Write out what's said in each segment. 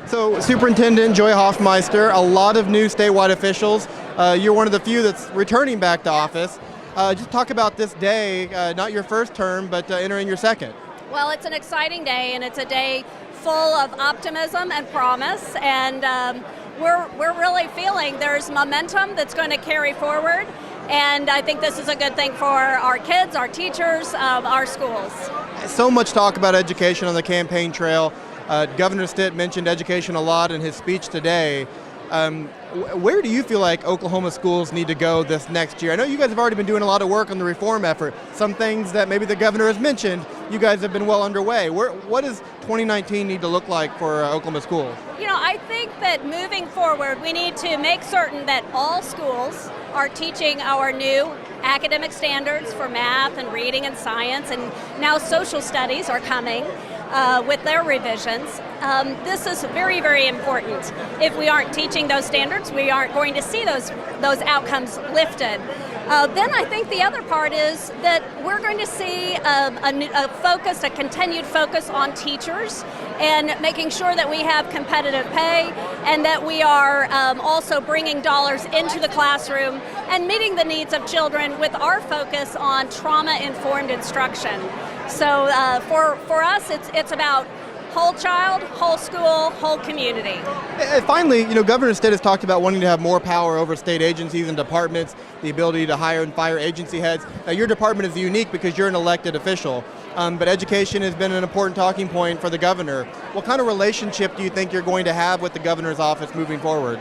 So, Superintendent Joy Hofmeister, a lot of new statewide officials. You're one of the few that's returning back to office. Just talk about this day, not your first term, but entering your second. Well, it's an exciting day, and it's a day full of optimism and promise, and we're really feeling there's momentum that's going to carry forward, and I think this is a good thing for our kids, our teachers, our schools. So much talk about education on the campaign trail. Governor Stitt mentioned education a lot in his speech today. Where do you feel like Oklahoma schools need to go this next year? I know you guys have already been doing a lot of work on the reform effort. Some things that maybe the governor has mentioned, you guys have been well underway. What does 2019 need to look like for Oklahoma schools? You know, I think that moving forward, we need to make certain that all schools are teaching our new academic standards for math and reading and science, and now social studies are coming with their revisions. This is very, very important. If we aren't teaching those standards, we aren't going to see those outcomes lifted. Then I think the other part is that we're going to see a continued focus on teachers and making sure that we have competitive pay and that we are also bringing dollars into the classroom and meeting the needs of children with our focus on trauma-informed instruction. So for us, it's about whole child, whole school, whole community. And finally, Governor Stitt has talked about wanting to have more power over state agencies and departments, the ability to hire and fire agency heads. Now, your department is unique because you're an elected official, but education has been an important talking point for the governor. What kind of relationship do you think you're going to have with the governor's office moving forward?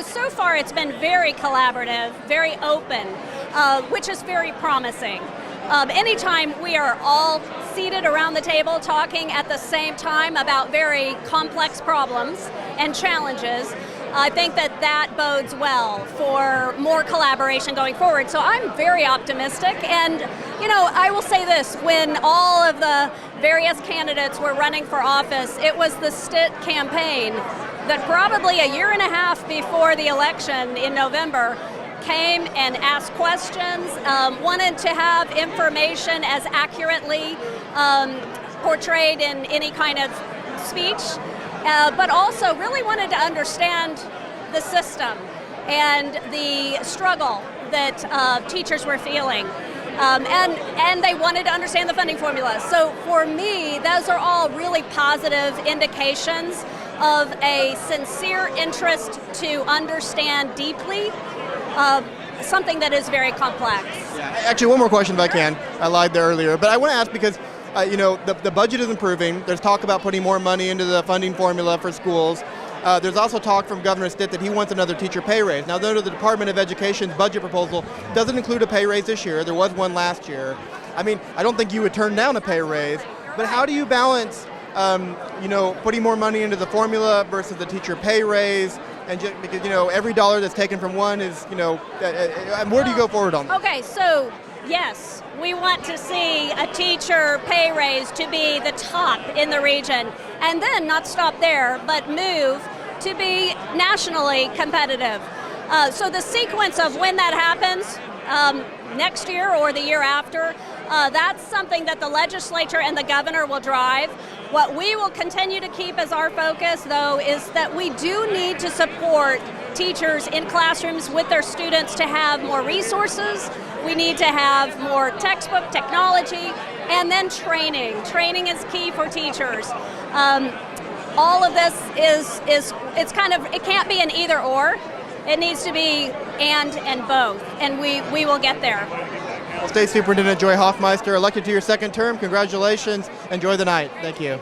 So far it's been very collaborative, very open, which is very promising. Anytime we are all seated around the table talking at the same time about very complex problems and challenges, I think that bodes well for more collaboration going forward. So I'm very optimistic, and I will say this, when all of the various candidates were running for office, it was the Stitt campaign that probably a year and a half before the election in November came and asked questions, wanted to have information as accurately portrayed in any kind of speech, but also really wanted to understand the system and the struggle that teachers were feeling. And they wanted to understand the funding formula. So for me, those are all really positive indications of a sincere interest to understand deeply something that is very complex. Yeah, actually, one more question if I can. I lied there earlier, but I want to ask because the budget is improving. There's talk about putting more money into the funding formula for schools. There's also talk from Governor Stitt that he wants another teacher pay raise. Now, though the Department of Education's budget proposal doesn't include a pay raise this year, there was one last year. I mean, I don't think you would turn down a pay raise, but how do you balance putting more money into the formula versus the teacher pay raise? And just because, every dollar that's taken from one is, where do you go forward on that? Okay, so yes, we want to see a teacher pay raise to be the top in the region, and then not stop there, but move to be nationally competitive. So the sequence of when that happens, next year or the year after, that's something that the legislature and the governor will drive. What we will continue to keep as our focus, though, is that we do need to support teachers in classrooms with their students to have more resources. We need to have more textbook technology, and then training. Training is key for teachers. All of this it can't be an either or. It needs to be and both, and we will get there. Well, State Superintendent Joy Hofmeister, elected to your second term. Congratulations. Enjoy the night. Thank you.